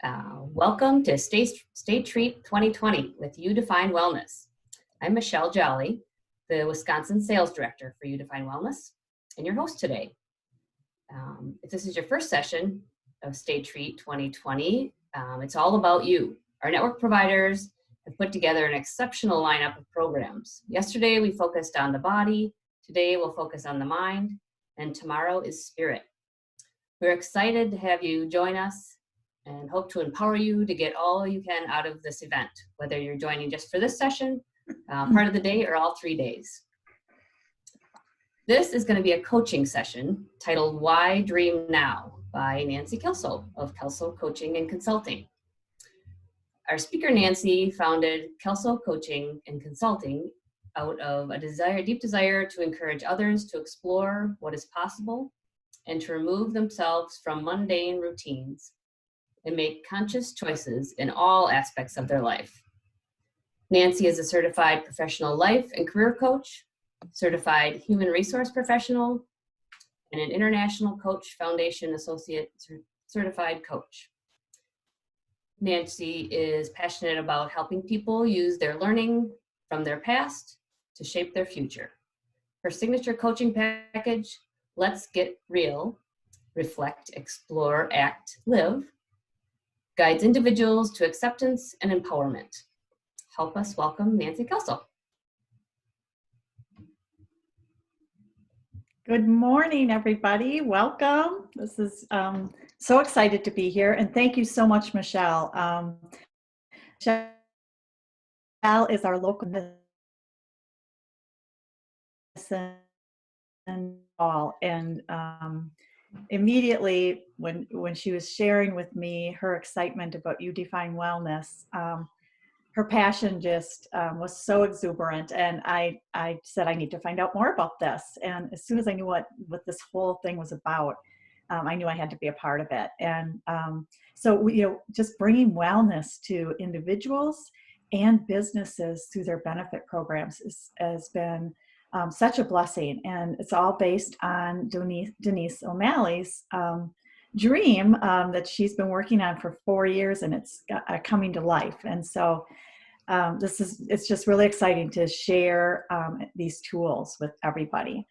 Welcome to State Treat 2020 with You Define Wellness. I'm Michelle Jolly, the Wisconsin Sales Director for You Define Wellness, and your host today. If this is your first session of State Treat 2020, it's all about you. Our network providers have put together an exceptional lineup of programs. Yesterday, we focused on the body. Today, we'll focus on the mind, and tomorrow is spirit. We're excited to have you join us and hope to empower you to get all you can out of this event, whether you're joining just for this session, part of the day, or all 3 days. This is going to be a coaching session titled Why Dream Now by Nancy Kalsow of Kalsow Coaching and Consulting. Our speaker, Nancy, founded Kalsow Coaching and Consulting out of a deep desire to encourage others to explore what is possible and to remove themselves from mundane routines and make conscious choices in all aspects of their life. Nancy is a certified professional life and career coach, certified human resource professional, and an International Coach Foundation Associate certified coach. Nancy is passionate about helping people use their learning from their past to shape their future. Her signature coaching package, Let's Get Real, Reflect, Explore, Act, Live, guides individuals to acceptance and empowerment. Help us welcome Nancy Kalsow. Good morning, everybody. Welcome. This is so excited to be here, and thank you so much, Michelle. Michelle is our local medicine and immediately when she was sharing with me her excitement about You Define Wellness, her passion just was so exuberant, and I said I need to find out more about this. And as soon as I knew what this whole thing was about, I knew I had to be a part of it. And so just bringing wellness to individuals and businesses through their benefit programs has been such a blessing, and it's all based on Denise O'Malley's dream that she's been working on for 4 years, and it's coming to life. And so it's just really exciting to share these tools with everybody.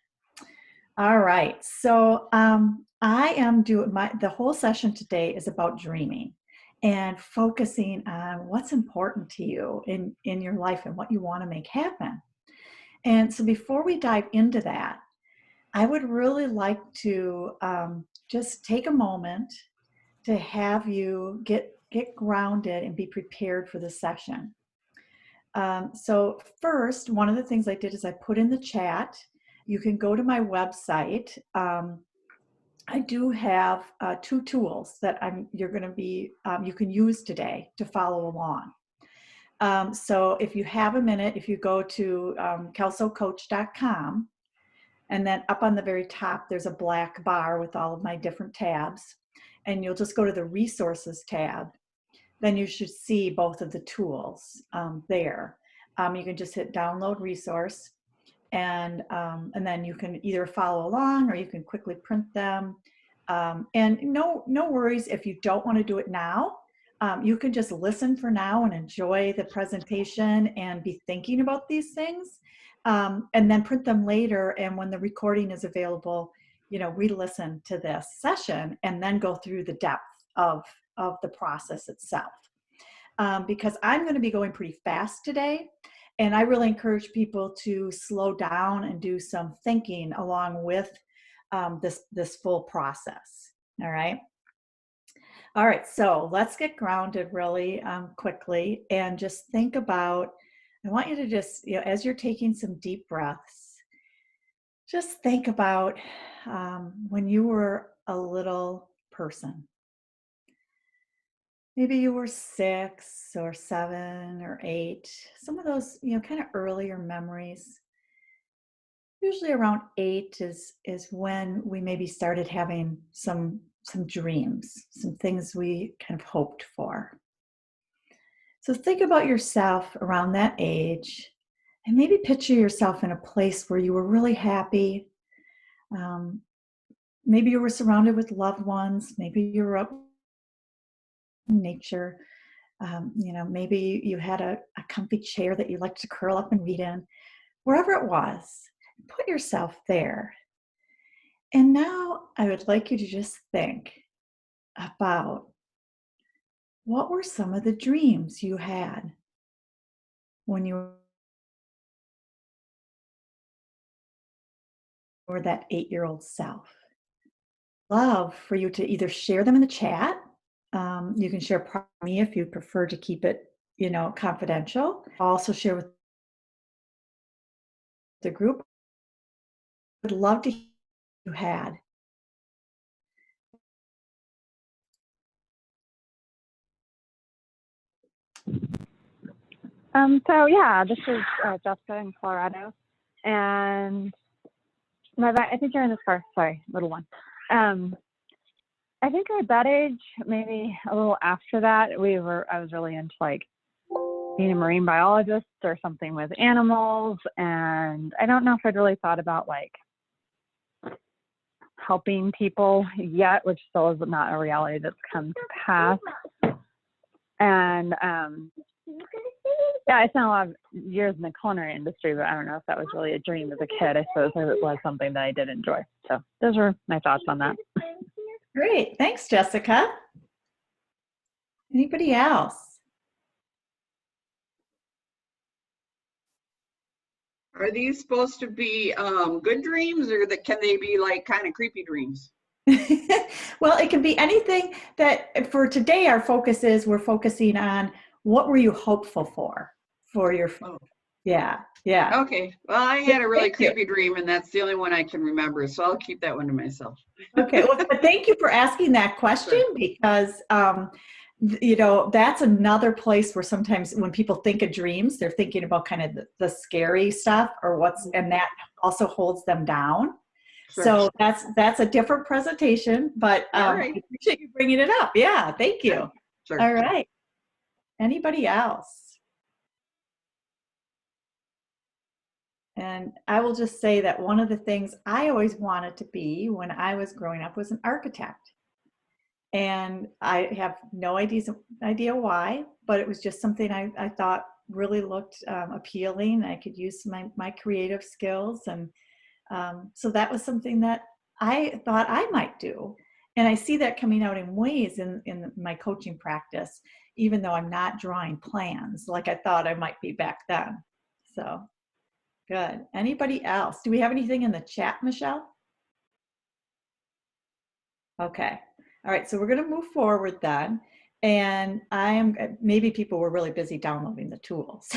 All right, so I am doing the whole session today is about dreaming and focusing on what's important to you in your life and what you want to make happen. And so before we dive into that, I would really like to just take a moment to have you get grounded and be prepared for the session. So first, one of the things I did is I put in the chat. You can go to my website. I do have 2 tools that you can use today to follow along. So if you have a minute, if you go to kalsowcoach.com, and then up on the very top, there's a black bar with all of my different tabs, and you'll just go to the resources tab. Then you should see both of the tools there. You can just hit download resource, and then you can either follow along or you can quickly print them. And no worries if you don't want to do it now. You can just listen for now and enjoy the presentation and be thinking about these things, and then print them later. And when the recording is available, re-listen to this session and then go through the depth of the process itself. Because I'm going to be going pretty fast today, and I really encourage people to slow down and do some thinking along with this full process. All right. All right, so let's get grounded really quickly and just think about, I want you to just, as you're taking some deep breaths, just think about when you were a little person. Maybe you were 6 or 7 or 8, some of those, kind of earlier memories. Usually around 8 is when we maybe started having some dreams, some things we kind of hoped for. So think about yourself around that age, and maybe picture yourself in a place where you were really happy. Maybe you were surrounded with loved ones. Maybe you were nature. Maybe you had a comfy chair that you liked to curl up and read in, wherever it was. Put yourself there. And now I would like you to just think about what were some of the dreams you had when you were that 8-year-old self. Love for you to either share them in the chat. You can share me if you prefer to keep it, confidential. Also share with the group. I'd love to hear what you had. So yeah, this is Jessica in Colorado, and I think you're in this car. Sorry, little one. I think at that age, maybe a little after that, I was really into like being a marine biologist or something with animals, and I don't know if I'd really thought about like helping people yet, which still is not a reality that's come to pass. And yeah, I spent a lot of years in the culinary industry, but I don't know if that was really a dream as a kid. I suppose it was something that I did enjoy. So those were my thoughts on that. Great. Thanks, Jessica. Anybody else? Are these supposed to be good dreams, or can they be like kind of creepy dreams? Well, it can be anything. That for today, our focus is we're focusing on what were you hopeful for your, yeah. Okay, well, I had a really creepy dream, and that's the only one I can remember, so I'll keep that one to myself. Okay, well, but thank you for asking that question, because that's another place where sometimes when people think of dreams, they're thinking about kind of the scary stuff and that also holds them down. Sure. So that's a different presentation, but I appreciate you bringing it up. Yeah, thank you. Sure. All right. Anybody else? And I will just say that one of the things I always wanted to be when I was growing up was an architect. And I have no idea why, but it was just something I thought really looked appealing. I could use my creative skills. And so that was something that I thought I might do. And I see that coming out in ways in my coaching practice, even though I'm not drawing plans like I thought I might be back then. So good. Anybody else? Do we have anything in the chat, Michelle? Okay. All right. So we're going to move forward then. And maybe people were really busy downloading the tools.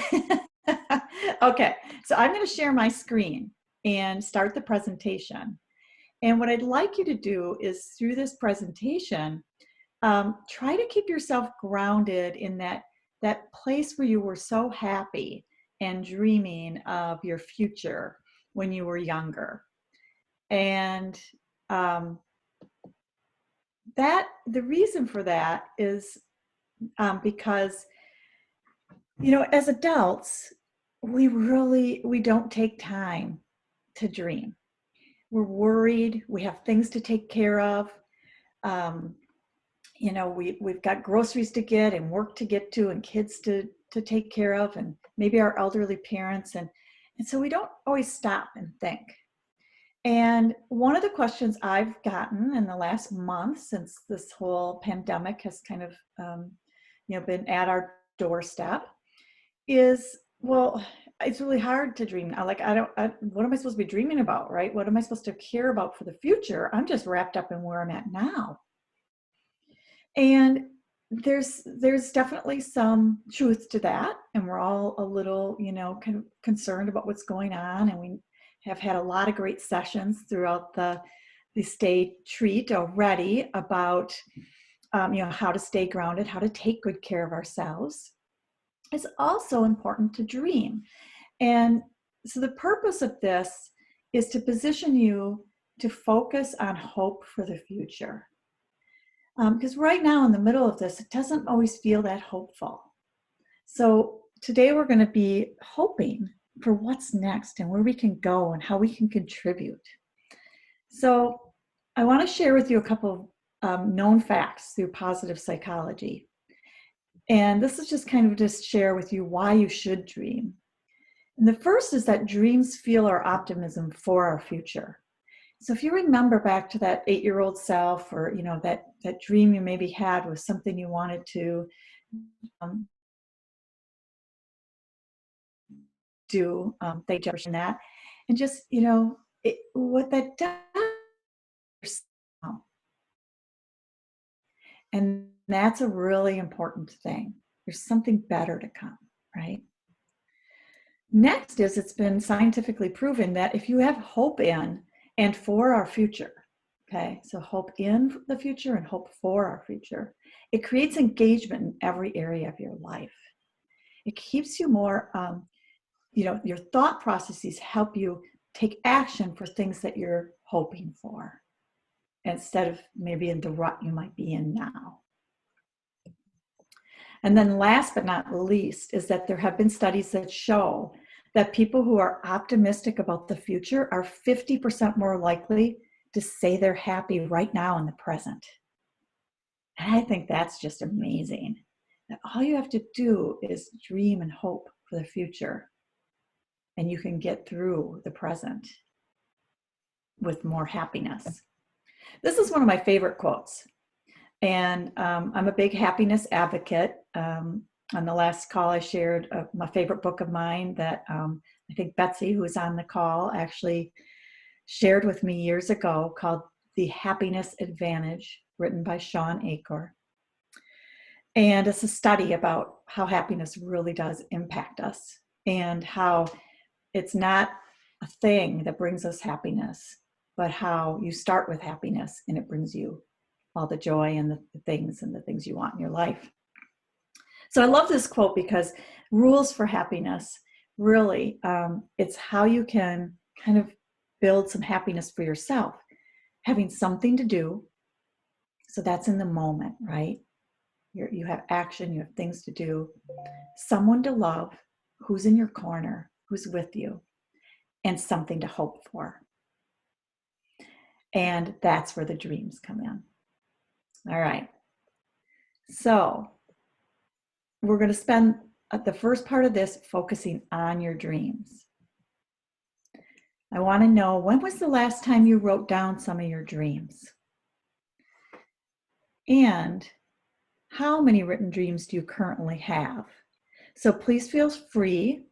Okay. So I'm going to share my screen and start the presentation. And what I'd like you to do is through this presentation, try to keep yourself grounded in that place where you were so happy and dreaming of your future when you were younger. And the reason for that is because, as adults, we don't take time to dream. We're worried, we have things to take care of. We've got groceries to get and work to get to and kids to take care of, and maybe our elderly parents. And so we don't always stop and think. And one of the questions I've gotten in the last month since this whole pandemic has kind of, been at our doorstep is, well, it's really hard to dream now. Like, what am I supposed to be dreaming about, right? What am I supposed to care about for the future? I'm just wrapped up in where I'm at now. And there's definitely some truth to that. And we're all a little, kind of concerned about what's going on. And we have had a lot of great sessions throughout the Stay Treat already about, how to stay grounded, how to take good care of ourselves. It's also important to dream. And so the purpose of this is to position you to focus on hope for the future. Because right now in the middle of this, it doesn't always feel that hopeful. So today we're going to be hoping for what's next and where we can go and how we can contribute. So I want to share with you a couple of known facts through positive psychology. And this is just kind of just share with you why you should dream. And the first is that dreams fuel our optimism for our future. So if you remember back to that 8-year-old self, or that dream you maybe had was something you wanted to do, thank you for that, and just what that does, and that's a really important thing. There's something better to come, right? Next is it's been scientifically proven that if you have hope in and for our future, okay, so hope in the future and hope for our future, it creates engagement in every area of your life. It keeps you more, your thought processes help you take action for things that you're hoping for instead of maybe in the rut you might be in now. And then last but not least is that there have been studies that show that people who are optimistic about the future are 50% more likely to say they're happy right now in the present. And I think that's just amazing. That all you have to do is dream and hope for the future, and you can get through the present with more happiness. This is one of my favorite quotes. And I'm a big happiness advocate. On the last call, I shared my favorite book of mine that I think Betsy, who was on the call, actually shared with me years ago, called The Happiness Advantage, written by Sean Achor. And it's a study about how happiness really does impact us and how it's not a thing that brings us happiness, but how you start with happiness and it brings you all the joy and the things you want in your life. So I love this quote because rules for happiness, really, it's how you can kind of build some happiness for yourself. Having something to do, so that's in the moment, right? You have action, you have things to do. Someone to love, who's in your corner, who's with you, and something to hope for. And that's where the dreams come in. All right. So we're going to spend the first part of this focusing on your dreams. I want to know, when was the last time you wrote down some of your dreams? And how many written dreams do you currently have? So please feel free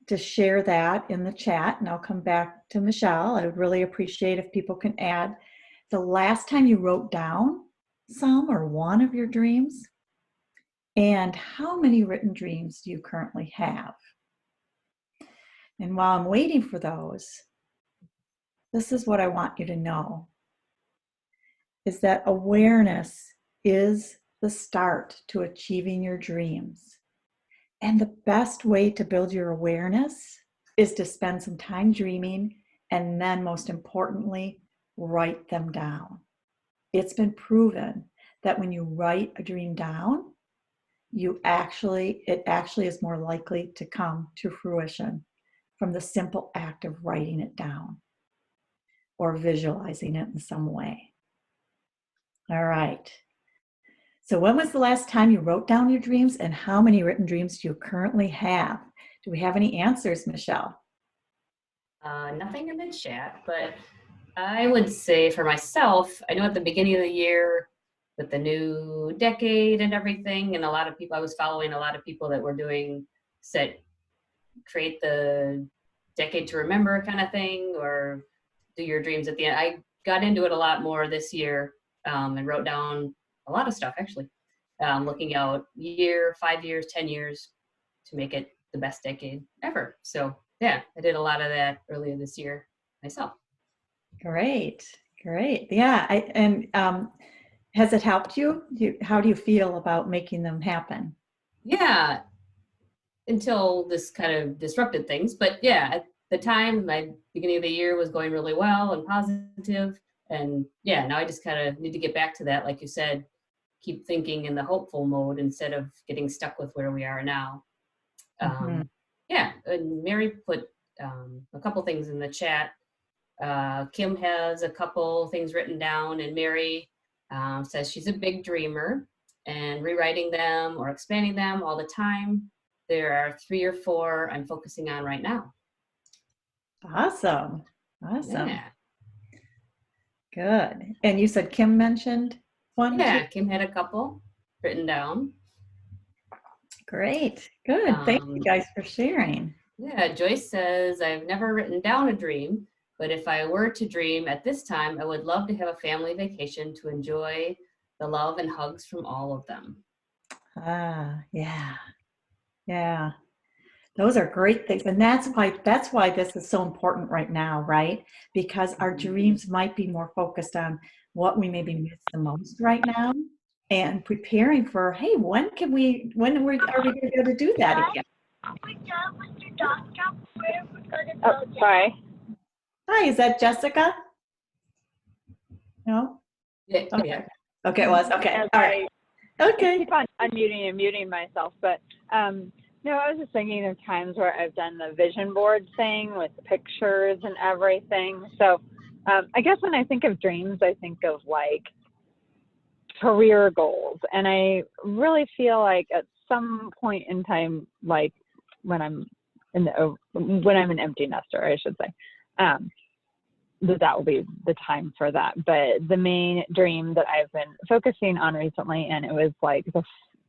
to share that in the chat, and I'll come back to Michelle. I would really appreciate if people can add the last time you wrote down some or one of your dreams, and how many written dreams do you currently have? And while I'm waiting for those, this is what I want you to know, is that awareness is the start to achieving your dreams. And the best way to build your awareness is to spend some time dreaming, and then most importantly, write them down. It's been proven that when you write a dream down, it actually is more likely to come to fruition from the simple act of writing it down or visualizing it in some way. All right. So when was the last time you wrote down your dreams, and how many written dreams do you currently have? Do we have any answers, Michelle? Nothing in the chat, but I would say for myself, I know at the beginning of the year with the new decade and everything, and I was following a lot of people that were doing create the decade to remember kind of thing, or do your dreams at the end. I got into it a lot more this year, and wrote down a lot of stuff actually, looking out 5 years, 10 years to make it the best decade ever. So yeah, I did a lot of that earlier this year myself. Great. Yeah. Has it helped you? How do you feel about making them happen? Yeah, until this kind of disrupted things. But yeah, at the time, my beginning of the year was going really well and positive. And yeah, now I just kind of need to get back to that. Like you said, keep thinking in the hopeful mode instead of getting stuck with where we are now. Yeah, and Mary put a couple things in the chat. Kim has a couple things written down, and Mary says she's a big dreamer. and rewriting them or expanding them all the time. There are 3 or 4 I'm focusing on right now. Awesome. Awesome. Yeah. Good. And you said Kim mentioned one, too? Yeah, Kim had a couple written down. Great. Good. Thank you guys for sharing. Yeah, Joyce says, I've never written down a dream, but if I were to dream at this time, I would love to have a family vacation to enjoy the love and hugs from all of them. Yeah. Yeah. Those are great things. And that's why this is so important right now, right? Because our dreams might be more focused on what we maybe miss the most right now and preparing for, hey, when are we going to be able to do that again? Oh, sorry. Hi, is that Jessica? No? Yeah, Okay. yeah. Okay, it was. Okay. As All right. I Okay. keep on unmuting and muting myself, but no, I was just thinking of times where I've done the vision board thing with pictures and everything. So I guess when I think of dreams, I think of like career goals, and I really feel like at some point in time, like when I'm an empty nester, I should say, that will be the time for that. But the main dream that I've been focusing on recently, and it was like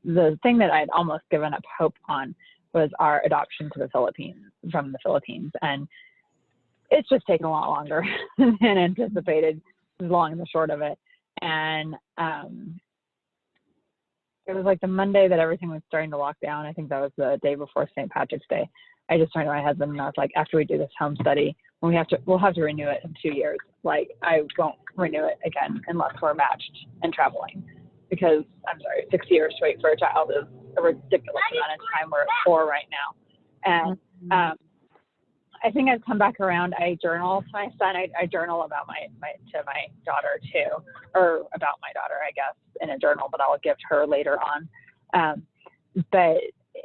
the thing that I'd almost given up hope on, was our adoption to from the Philippines. And it's just taken a lot longer than anticipated, is long and the short of it. And it was like the Monday that everything was starting to lock down. I think that was the day before St. Patrick's Day. I just turned to my husband and I was like, after we do this home study, we'll have to renew it in 2 years. Like, I won't renew it again unless we're matched and traveling. Because, I'm sorry, 6 years to wait for a child is a ridiculous amount of time. We're at 4 right now. And I think I've come back around. I journal to my son. I journal about my daughter too, or about my daughter, I guess, in a journal, but I'll give her later on. But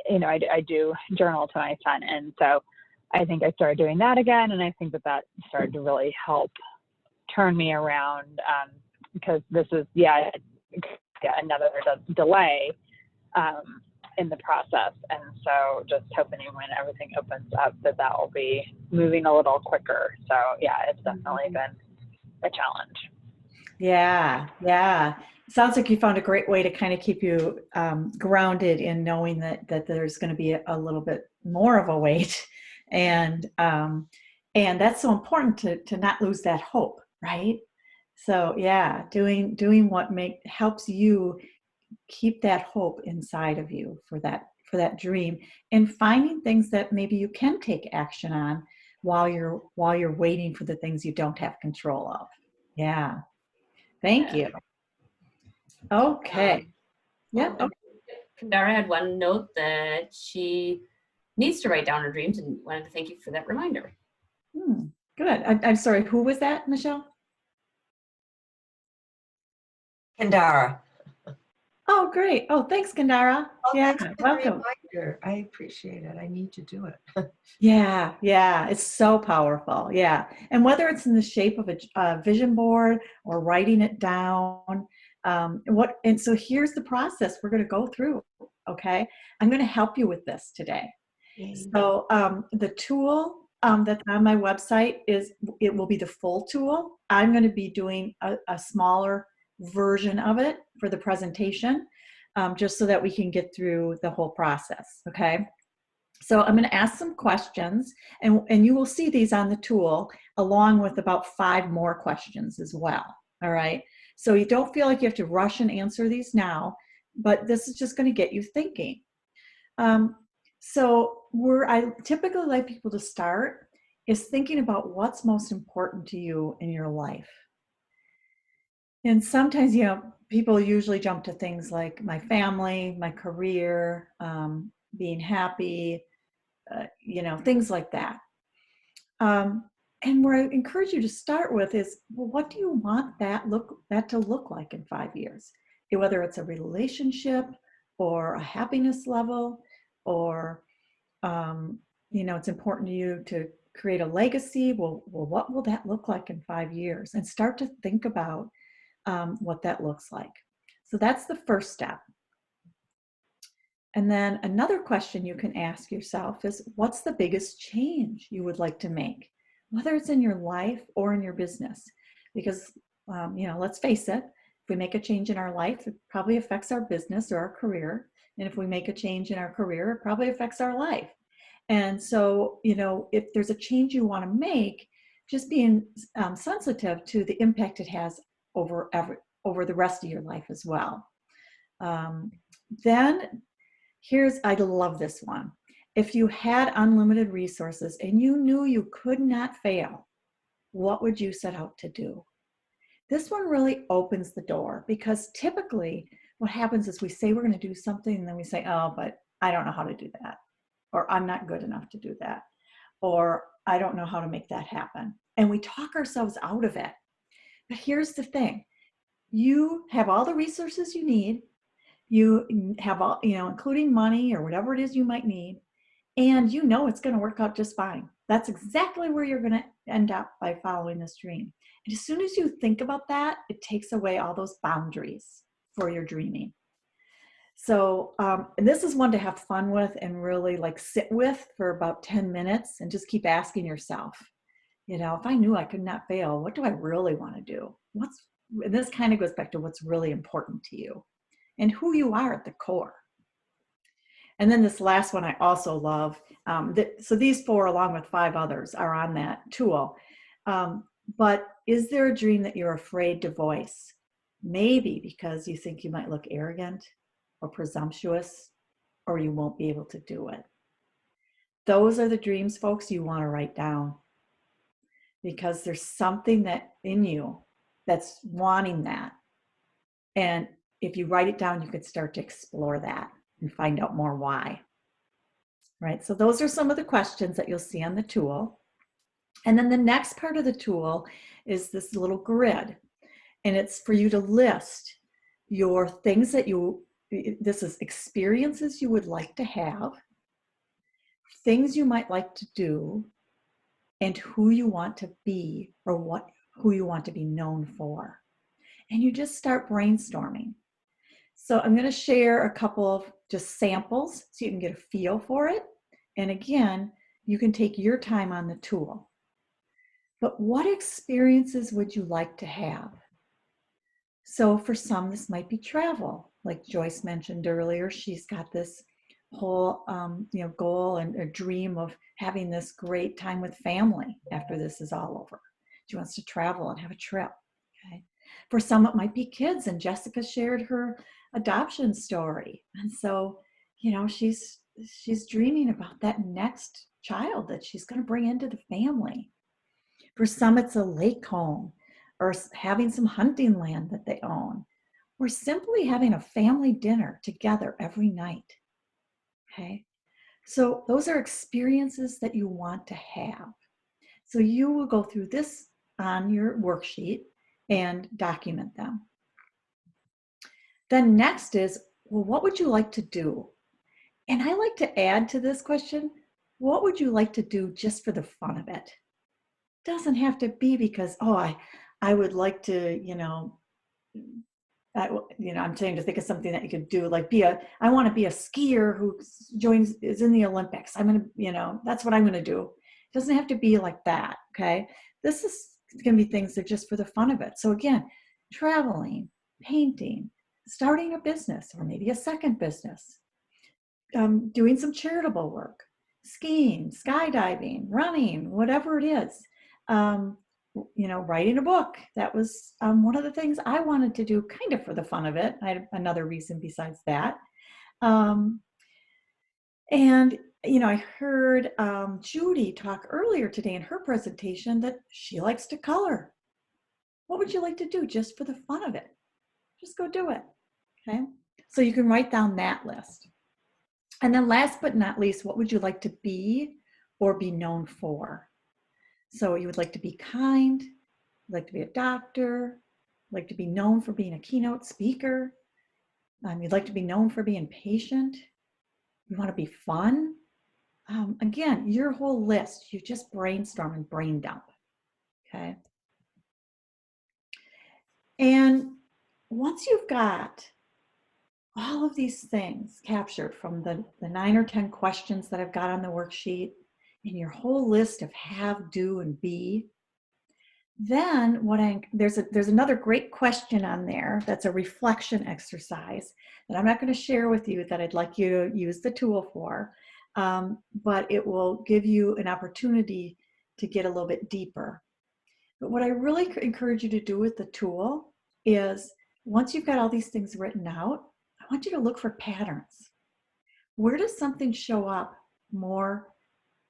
I do journal to my son, and so I think I started doing that again, and I think that started to really help turn me around, because this is another delay in the process. And so just hoping when everything opens up that will be moving a little quicker. So yeah, it's definitely been a challenge. Yeah. Sounds like you found a great way to kind of keep you grounded in knowing that there's going to be a little bit more of a wait, and that's so important to not lose that hope, right? So yeah, doing what helps you keep that hope inside of you for that dream, and finding things that maybe you can take action on while you're waiting for the things you don't have control of. Yeah. Thank you. Okay. Yep. Okay. Dara had one note that she needs to write down her dreams, and wanted to thank you for that reminder. Good. I'm sorry, who was that, Michelle? Kandara. Oh, great. Oh, thanks, Kandara. Oh, yeah, thanks for the welcome. reminder. I appreciate it. I need to do it. Yeah, it's so powerful. Yeah, and whether it's in the shape of a vision board or writing it down, and so here's the process we're going to go through. Okay, I'm going to help you with this today. So the tool that's on my website it will be the full tool. I'm going to be doing a smaller version of it for the presentation, just so that we can get through the whole process. Okay. So I'm going to ask some questions, and you will see these on the tool along with about 5 more questions as well. All right. So you don't feel like you have to rush and answer these now, but this is just going to get you thinking. So where I typically like people to start is thinking about what's most important to you in your life. And sometimes, people usually jump to things like my family, my career, being happy, things like that. And where I encourage you to start with is, well, what do you want that to look like in 5 years? Whether it's a relationship or a happiness level, or it's important to you to create a legacy. Well, what will that look like in 5 years? And start to think about what that looks like. So that's the first step. And then another question you can ask yourself is, what's the biggest change you would like to make, whether it's in your life or in your business? Because, let's face it, if we make a change in our life, it probably affects our business or our career. And if we make a change in our career, it probably affects our life. And so, if there's a change you want to make, just being sensitive to the impact it has over the rest of your life as well. Then I love this one. If you had unlimited resources and you knew you could not fail, what would you set out to do? This one really opens the door, because typically what happens is we say we're going to do something and then we say, oh, but I don't know how to do that. Or I'm not good enough to do that. Or I don't know how to make that happen. And we talk ourselves out of it. But here's the thing. You have all the resources you need. You have all, including money or whatever it is you might need. And it's going to work out just fine. That's exactly where you're going to end up by following this dream. And as soon as you think about that, it takes away all those boundaries for your dreaming. So, and this is one to have fun with and really sit with for about 10 minutes and just keep asking yourself, if I knew I could not fail, what do I really want to do? And this kind of goes back to what's really important to you and who you are at the core. And then this last one I also love. So these 4, along with 5 others, are on that tool. But is there a dream that you're afraid to voice? Maybe because you think you might look arrogant or presumptuous, or you won't be able to do it. Those are the dreams, folks, you want to write down, because there's something that in you that's wanting that. And if you write it down, you could start to explore that and find out more why. Right? So those are some of the questions that you'll see on the tool. And then the next part of the tool is this little grid. And it's for you to list your things that this is experiences you would like to have, things you might like to do, and who you want to be, or who you want to be known for. And you just start brainstorming. So I'm going to share a couple of just samples so you can get a feel for it. And again, you can take your time on the tool. But what experiences would you like to have? So for some, this might be travel. Like Joyce mentioned earlier, she's got this whole goal and a dream of having this great time with family after this is all over. She wants to travel and have a trip. Okay. For some, it might be kids, and Jessica shared her adoption story. And so, she's dreaming about that next child that she's going to bring into the family. For some, it's a lake home, or having some hunting land that they own, or simply having a family dinner together every night. Okay. So those are experiences that you want to have. So you will go through this on your worksheet and document them. Then next is, well, what would you like to do? And I like to add to this question, what would you like to do just for the fun of it? Doesn't have to be because, I would like to, I'm saying to think of something that you could do, like I want to be a skier who is in the Olympics. I'm going to, that's what I'm going to do. It doesn't have to be like that. Okay. This is going to be things that are just for the fun of it. So again, traveling, painting, starting a business, or maybe a second business, doing some charitable work, skiing, skydiving, running, whatever it is. Writing a book. That was one of the things I wanted to do kind of for the fun of it. I had another reason besides that. I heard Judy talk earlier today in her presentation that she likes to color. What would you like to do just for the fun of it? Just go do it. Okay. So you can write down that list. And then last but not least, what would you like to be or be known for? So you would like to be kind, like to be a doctor, like to be known for being a keynote speaker. You'd like to be known for being patient. You want to be fun. Again, your whole list, you just brainstorm and brain dump. Okay. And once you've got all of these things captured from the 9 or 10 questions that I've got on the worksheet in your whole list of have, do, and be, then there's another great question on there that's a reflection exercise that I'm not going to share with you that I'd like you to use the tool for, but it will give you an opportunity to get a little bit deeper. But what I really encourage you to do with the tool is once you've got all these things written out, I want you to look for patterns. Where does something show up more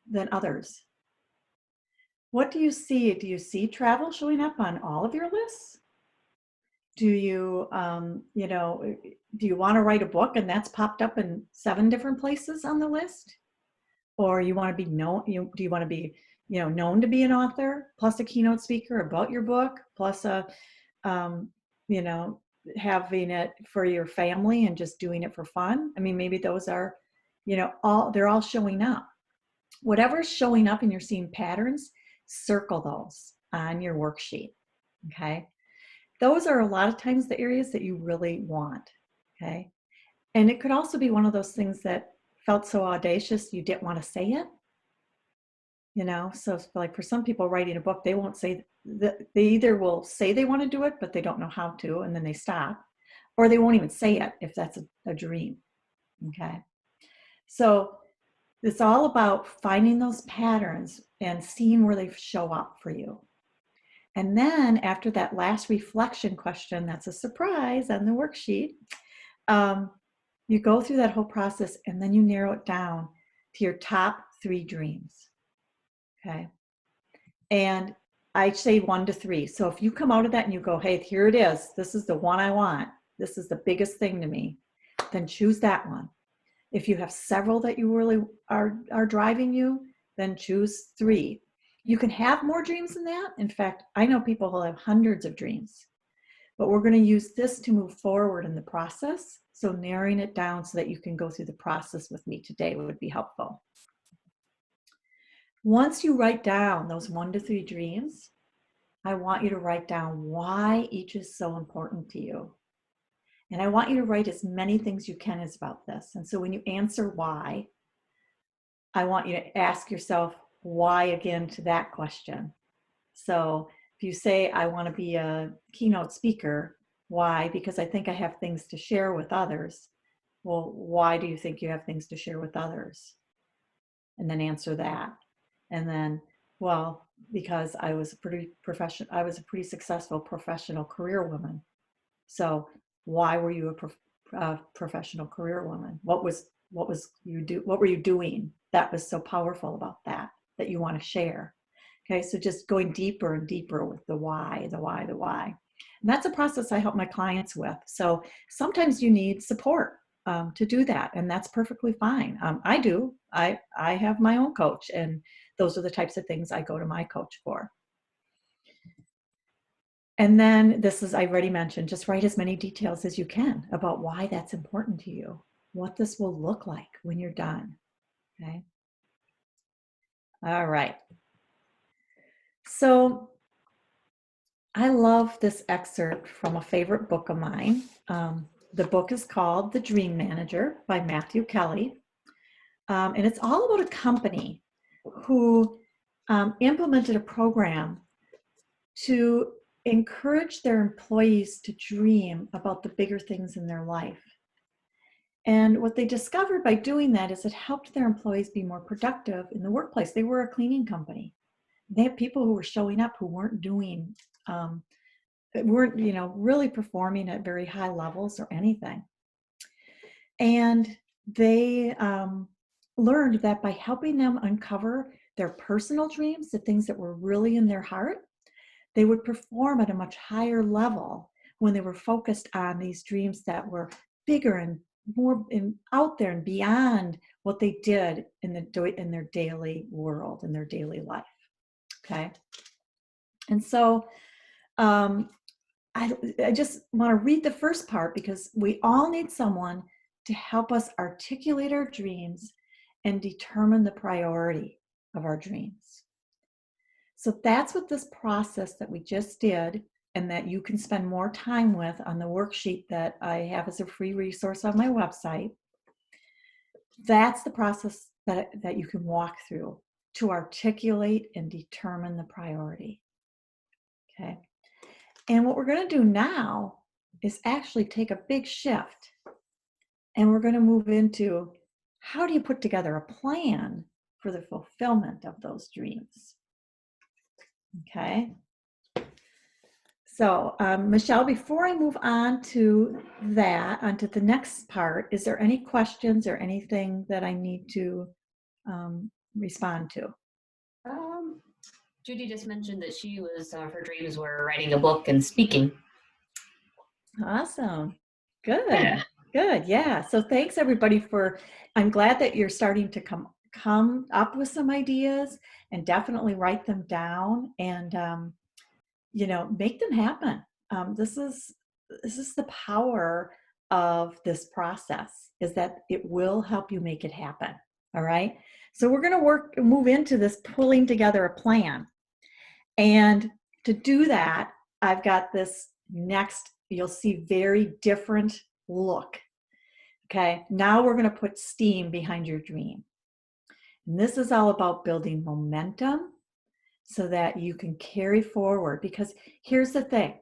than others? What do you see? Do you see travel showing up on all of your lists? Do you, do you want to write a book and that's popped up in 7 different places on the list? Or you want to be known, do you want to be, known to be an author, plus a keynote speaker about your book, plus having it for your family and just doing it for fun? I mean, maybe those are, they're all showing up. Whatever's showing up and you're seeing patterns, circle those on your worksheet, okay? Those are a lot of times the areas that you really want, okay? And it could also be one of those things that felt so audacious you didn't want to say it, so like for some people writing a book, they won't say that. They either will say they want to do it, but they don't know how to, and then they stop, or they won't even say it if that's a dream, okay? So it's all about finding those patterns and seeing where they show up for you. And then after that last reflection question, that's a surprise on the worksheet, you go through that whole process and then you narrow it down to your top 3 dreams, okay? And I say 1 to 3. So if you come out of that and you go, hey, here it is, this is the one I want, this is the biggest thing to me, then choose that one. If you have several that you really are driving you, then choose 3. You can have more dreams than that. In fact, I know people who have hundreds of dreams, but we're going to use this to move forward in the process. So narrowing it down so that you can go through the process with me today would be helpful. Once you write down those 1 to 3 dreams, I want you to write down why each is so important to you. And I want you to write as many things you can as about this. And so when you answer why, I want you to ask yourself why again to that question. So if you say, I want to be a keynote speaker, why? Because I think I have things to share with others. Well, why do you think you have things to share with others? And then answer that. And then, well, because I was a pretty successful professional career woman. So why were you a professional career woman? What were you doing that was so powerful about that you want to share? Okay, so just going deeper and deeper with the why. And that's a process I help my clients with. So sometimes you need support to do that, and that's perfectly fine. I do. I have my own coach, and those are the types of things I go to my coach for. And then I've already mentioned, just write as many details as you can about why that's important to you, what this will look like when you're done, okay? All right. So I love this excerpt from a favorite book of mine. The book is called The Dream Manager by Matthew Kelly. And it's all about a company who implemented a program to encourage their employees to dream about the bigger things in their life. And what they discovered by doing that is it helped their employees be more productive in the workplace. They were a cleaning company. They had people who were showing up who weren't doing, really performing at very high levels or anything. And they learned that by helping them uncover their personal dreams, the things that were really in their heart, they would perform at a much higher level when they were focused on these dreams that were bigger and more out there and beyond what they did in their daily world, in their daily life. Okay. And so I just want to read the first part because we all need someone to help us articulate our dreams and determine the priority of our dreams. So that's what this process that we just did and that you can spend more time with on the worksheet that I have as a free resource on my website. That's the process that you can walk through to articulate and determine the priority. Okay. And what we're going to do now is actually take a big shift, and we're going to move into how do you put together a plan for the fulfillment of those dreams. Okay. So, Michelle, before I move on to that, onto the next part, is there any questions or anything that I need to respond to? Judy just mentioned that she was, her dreams were writing a book and speaking. Awesome. Good. Yeah. Good. Yeah. So thanks everybody I'm glad that you're starting to come up with some ideas, and definitely write them down, and make them happen. This is the power of this process, is that it will help you make it happen. All right. So we're going to move into this pulling together a plan. And to do that, I've got this next, you'll see, very different look. Okay. Now we're going to put steam behind your dream. And this is all about building momentum so that you can carry forward. Because here's the thing,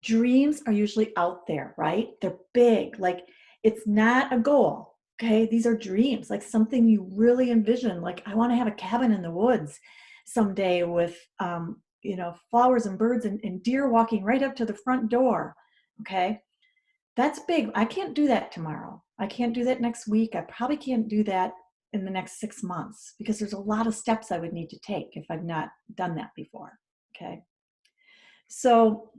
dreams are usually out there, right? They're big, like it's not a goal. Okay. These are dreams, like something you really envision. Like, I want to have a cabin in the woods someday with, flowers and birds and deer walking right up to the front door. Okay. That's big. I can't do that tomorrow. I can't do that next week. I probably can't do that in the next 6 months, because there's a lot of steps I would need to take if I've not done that before. Okay. So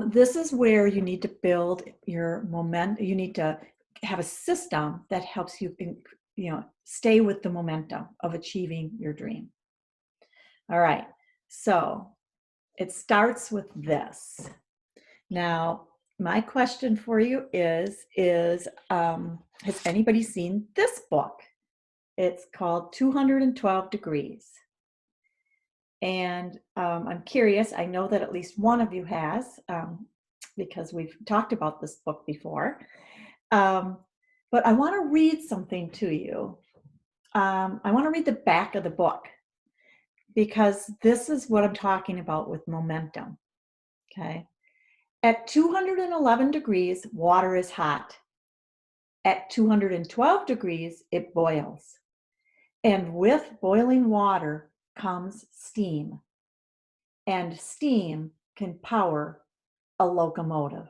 this is where you need to build your momentum. You need to have a system that helps you, stay with the momentum of achieving your dream. All right. So it starts with this. Now, my question for you is has anybody seen this book? It's called 212 Degrees. And I'm curious, I know that at least one of you has, because we've talked about this book before. But I want to read something to you. I want to read the back of the book, because this is what I'm talking about with momentum. Okay. At 211 degrees, water is hot. At 212 degrees, it boils. And with boiling water comes steam. And steam can power a locomotive.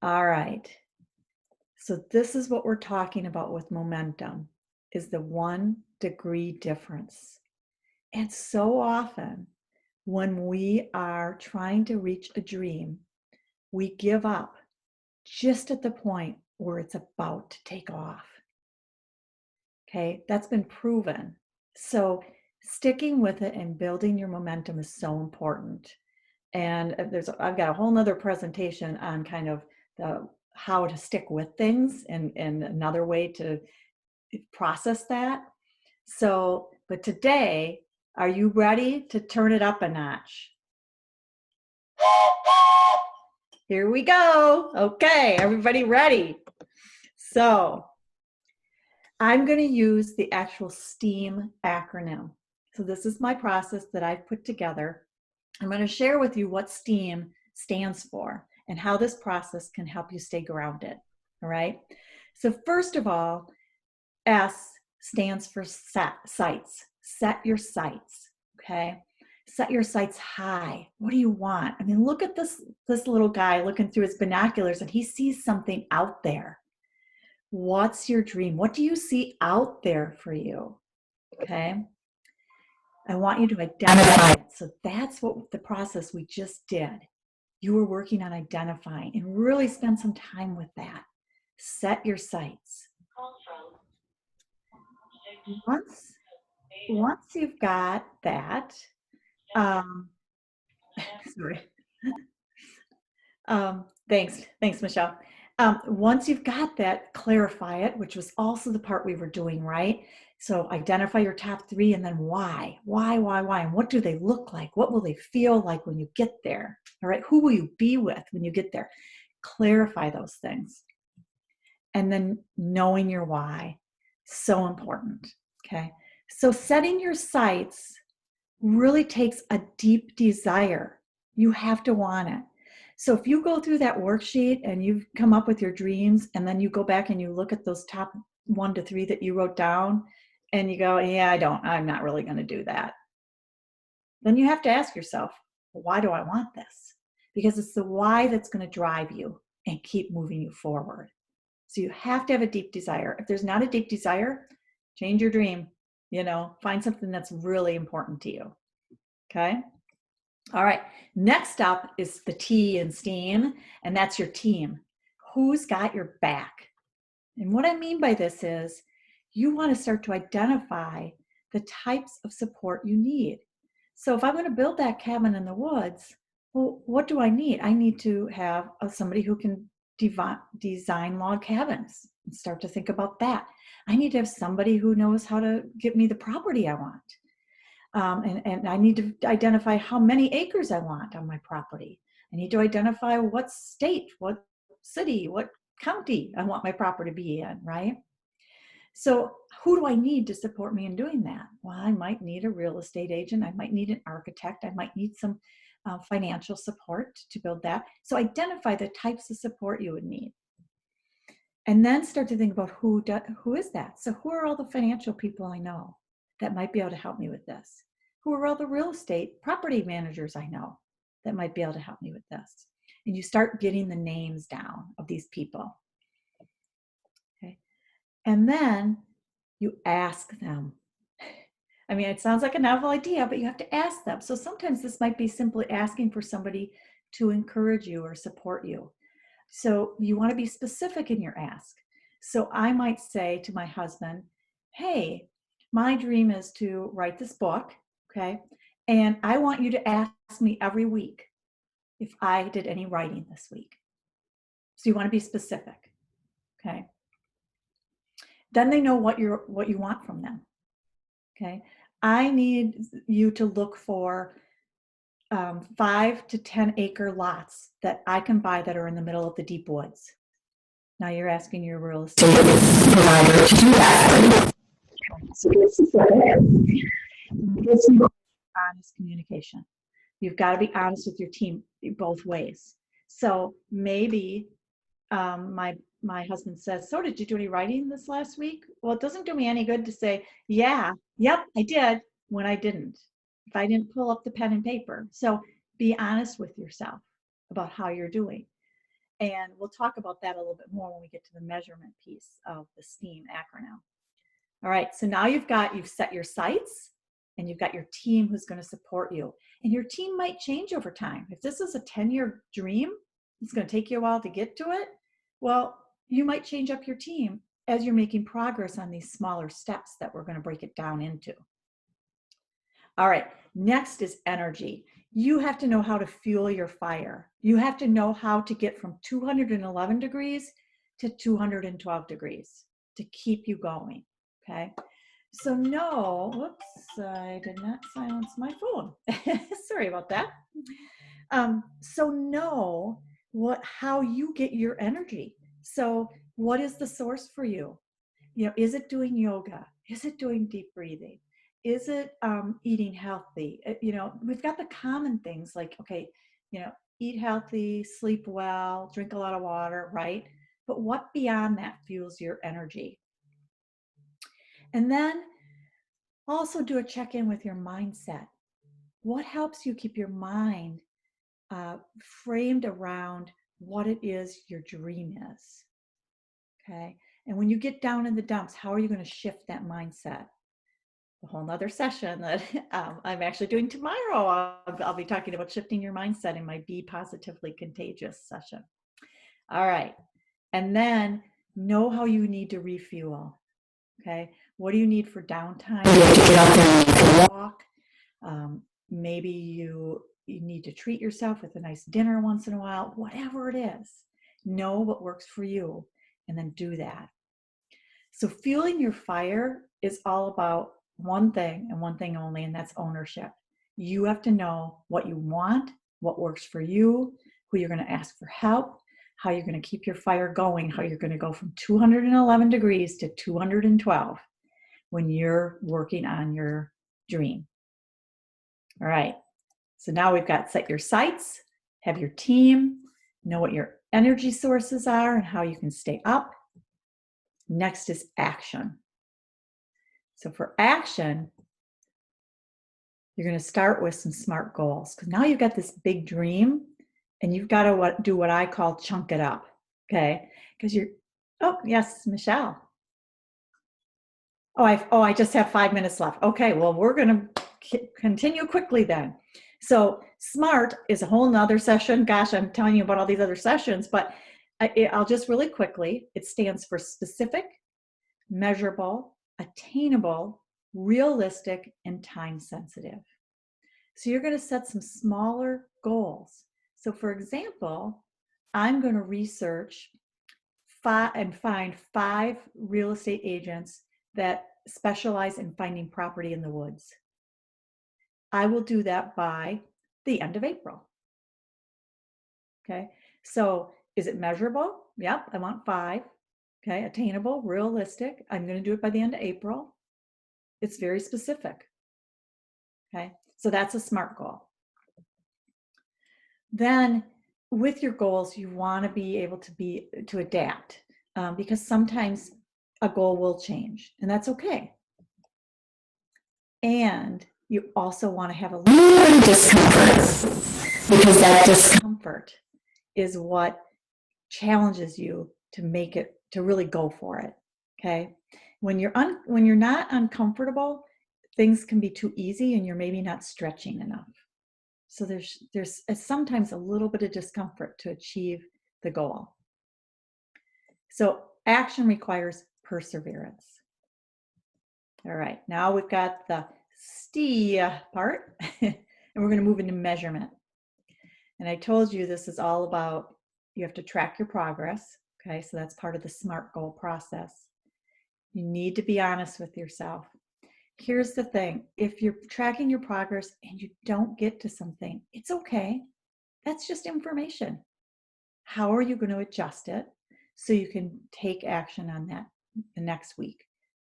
All right. So this is what we're talking about with momentum, is the 1 degree difference. And so often when we are trying to reach a dream, we give up just at the point where it's about to take off. Okay, that's been proven. So sticking with it and building your momentum is so important. And I've got a whole nother presentation on kind of how to stick with things, and another way to process that. So, but today, are you ready to turn it up a notch? Here we go. Okay, everybody ready? So I'm going to use the actual STEAM acronym. So this is my process that I've put together. I'm going to share with you what STEAM stands for and how this process can help you stay grounded. All right. So first of all, S stands for sights. Set your sights. Okay. Set your sights high. What do you want? I mean, look at this little guy looking through his binoculars, and he sees something out there. What's your dream? What do you see out there for you? Okay. I want you to identify it. So that's what the process we just did. You were working on identifying, and really spend some time with that. Set your sights. Once you've got that, sorry. Thanks, Michelle. Once you've got that, clarify it, which was also the part we were doing, right? So identify your top 3 and then why, and what do they look like? What will they feel like when you get there? All right, who will you be with when you get there? Clarify those things. And then knowing your why, so important, okay? So setting your sights really takes a deep desire. You have to want it. So if you go through that worksheet and you've come up with your dreams, and then you go back and you look at those top 1 to 3 that you wrote down, and you go, yeah, I'm not really going to do that. Then you have to ask yourself, why do I want this? Because it's the why that's going to drive you and keep moving you forward. So you have to have a deep desire. If there's not a deep desire, change your dream, find something that's really important to you. Okay. All right. Next up is the T in STEAM, and that's your team. Who's got your back? And what I mean by this is you want to start to identify the types of support you need. So if I'm going to build that cabin in the woods, well, what do I need? I need to have somebody who can design log cabins and start to think about that. I need to have somebody who knows how to get me the property I want. And I need to identify how many acres I want on my property. I need to identify what state, what city, what county I want my property to be in, right? So who do I need to support me in doing that? Well, I might need a real estate agent. I might need an architect. I might need some financial support to build that. So identify the types of support you would need. And then start to think about who is that? So who are all the financial people I know that might be able to help me with this? Who are all the real estate property managers I know that might be able to help me with this? And you start getting the names down of these people. Okay. And then you ask them. I mean, it sounds like a novel idea, but you have to ask them. So sometimes this might be simply asking for somebody to encourage you or support you. So you want to be specific in your ask. So I might say to my husband, hey, my dream is to write this book, okay? And I want you to ask me every week if I did any writing this week. So you want to be specific, okay? Then they know what you want from them, okay? I need you to look for 5 to 10 acre lots that I can buy that are in the middle of the deep woods. Now you're asking your real estate provider to do that. So this is honest communication. You've got to be honest with your team both ways. So maybe my husband says, so did you do any writing this last week? Well, it doesn't do me any good to say, yep, I did, when I didn't, if I didn't pull up the pen and paper. So be honest with yourself about how you're doing. And we'll talk about that a little bit more when we get to the measurement piece of the STEAM acronym. All right, so now you've set your sights and you've got your team who's going to support you. And your team might change over time. If this is a 10-year dream, it's going to take you a while to get to it. Well, you might change up your team as you're making progress on these smaller steps that we're going to break it down into. All right, next is energy. You have to know how to fuel your fire. You have to know how to get from 211 degrees to 212 degrees to keep you going, okay? So whoops, I did not silence my phone. Sorry about that. So know how you get your energy. So what is the source for you? Is it doing yoga? Is it doing deep breathing? Is it eating healthy? We've got the common things like, okay, eat healthy, sleep well, drink a lot of water, right? But what beyond that fuels your energy? And then also do a check-in with your mindset. What helps you keep your mind framed around what it is your dream is? Okay. And when you get down in the dumps, how are you going to shift that mindset? A whole nother session that I'm actually doing tomorrow. I'll be talking about shifting your mindset in my Be Positively Contagious session. All right. And then know how you need to refuel. Okay. What do you need for downtime? You have to get out there and walk. Maybe you need to treat yourself with a nice dinner once in a while. Whatever it is, know what works for you and then do that. So fueling your fire is all about one thing and one thing only, and that's ownership. You have to know what you want, what works for you, who you're going to ask for help, how you're going to keep your fire going, how you're going to go from 211 degrees to 212 when you're working on your dream. All right. So now we've got set your sights, have your team, know what your energy sources are and how you can stay up. Next is action. So for action, you're going to start with some SMART goals, because now you've got this big dream and you've got to do what I call chunk it up. Okay. Because oh, yes, Michelle. I just have 5 minutes left. Okay. Well, we're going to continue quickly then. So SMART is a whole nother session. Gosh, I'm telling you about all these other sessions, but I'll just really quickly, it stands for specific, measurable, attainable, realistic, and time sensitive. So you're going to set some smaller goals. So for example, I'm going to research and find 5 real estate agents that specialize in finding property in the woods. I will do that by the end of April. Okay, so is it measurable? Yep, I want 5. Okay, attainable, realistic. I'm going to do it by the end of April. It's very specific. Okay, so that's a SMART goal. Then with your goals, you want to be able to adapt because sometimes a goal will change, and that's okay. And you also want to have a little bit of discomfort, because that discomfort is what challenges you to really go for it. Okay, when you're not uncomfortable, things can be too easy and you're maybe not stretching enough. So there's sometimes a little bit of discomfort to achieve the goal. So action requires perseverance. All right, now we've got the part and we're going to move into measurement. And I told you this is all about, you have to track your progress. Okay, so that's part of the SMART goal process. You need to be honest with yourself. Here's the thing, if you're tracking your progress and you don't get to something, it's okay. That's just information. How are you going to adjust it so you can take action on that the next week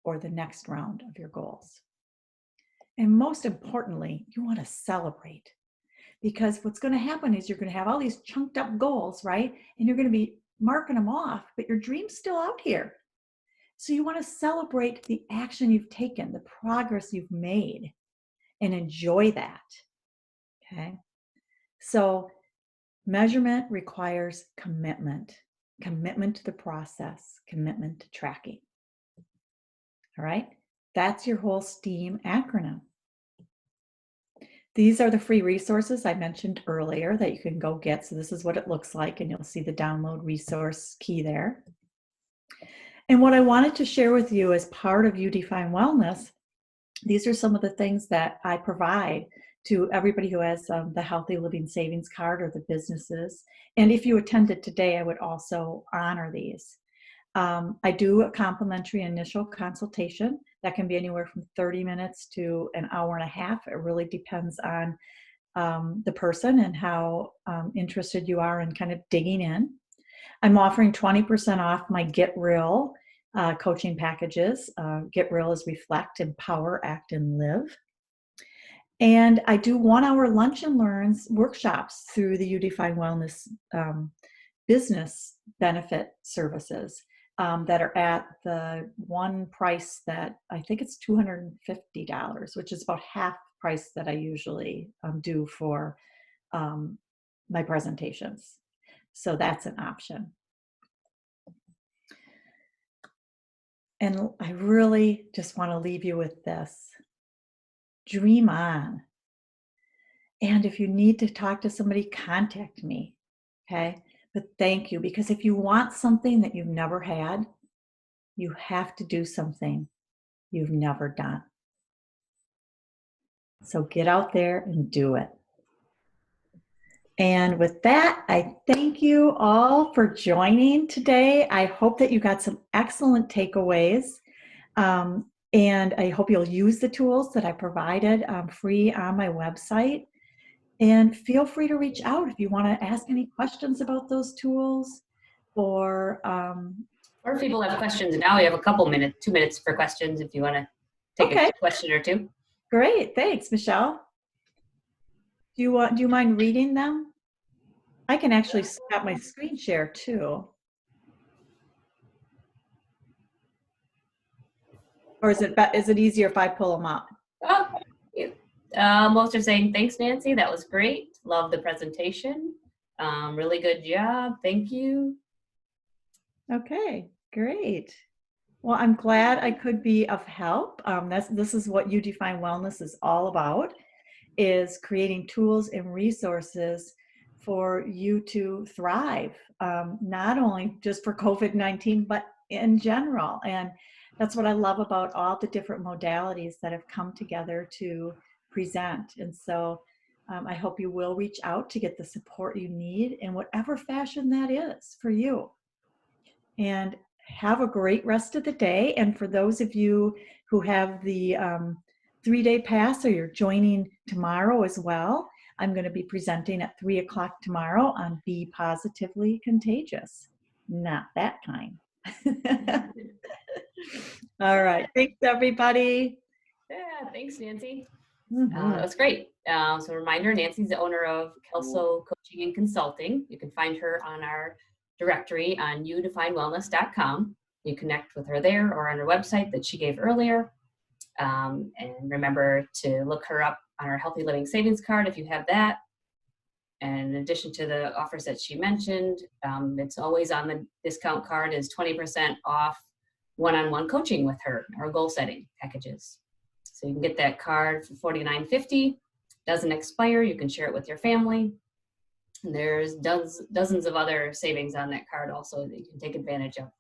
or the next round of your goals? And most importantly, you want to celebrate, because what's going to happen is you're going to have all these chunked up goals, right? And you're going to be marking them off, but your dream's still out here. So you want to celebrate the action you've taken, the progress you've made, and enjoy that. Okay. So measurement requires commitment to the process, commitment to tracking. All right. That's your whole STEAM acronym. These are the free resources I mentioned earlier that you can go get. So this is what it looks like, and you'll see the download resource key there. And what I wanted to share with you as part of You Define Wellness, these are some of the things that I provide to everybody who has the Healthy Living Savings Card or the businesses. And if you attended today, I would also honor these. I do a complimentary initial consultation that can be anywhere from 30 minutes to an hour and a half. It really depends on the person and how interested you are in kind of digging in. I'm offering 20% off my Get Real coaching packages. Get Real is Reflect, Empower, Act, and Live. And I do 1-hour lunch and learns workshops through the You Define Wellness business benefit services that are at the one price that I think it's $250, which is about half price that I usually do for my presentations. So that's an option. And I really just want to leave you with this. Dream on. And if you need to talk to somebody, contact me. Okay? But thank you, because if you want something that you've never had, you have to do something you've never done. So get out there and do it. And with that, I thank you all for joining today. I hope that you got some excellent takeaways. And I hope you'll use the tools that I provided free on my website. And feel free to reach out if you want to ask any questions about those tools or if people have questions now, we have a couple minutes, 2 minutes for questions if you want to take Okay. a question or two. Great, thanks, Michelle. Do you mind reading them? I can actually stop my screen share too. Or is it easier if I pull them up? Oh, most are saying, thanks, Nancy. That was great. Love the presentation. Really good job. Thank you. Okay, great. Well, I'm glad I could be of help. This is what You Define Wellness is all about, is creating tools and resources for you to thrive, not only just for COVID-19, but in general. And that's what I love about all the different modalities that have come together to present. And so I hope you will reach out to get the support you need in whatever fashion that is for you. And have a great rest of the day. And for those of you who have the 3-day pass, or you're joining tomorrow as well, I'm going to be presenting at 3 o'clock tomorrow on Be Positively Contagious. Not that kind. All right. Thanks, everybody. Yeah, thanks, Nancy. Mm-hmm. That was great. So a reminder, Nancy's the owner of Kalsow Coaching and Consulting. You can find her on our directory on youdefinewellness.com. You connect with her there or on her website that she gave earlier. And remember to look her up on our Healthy Living Savings Card if you have that. And in addition to the offers that she mentioned, it's always on the discount card is 20% off one-on-one coaching with her, or goal setting packages. So you can get that card for $49.50. Doesn't expire. You can share it with your family. And there's dozens of other savings on that card also that you can take advantage of.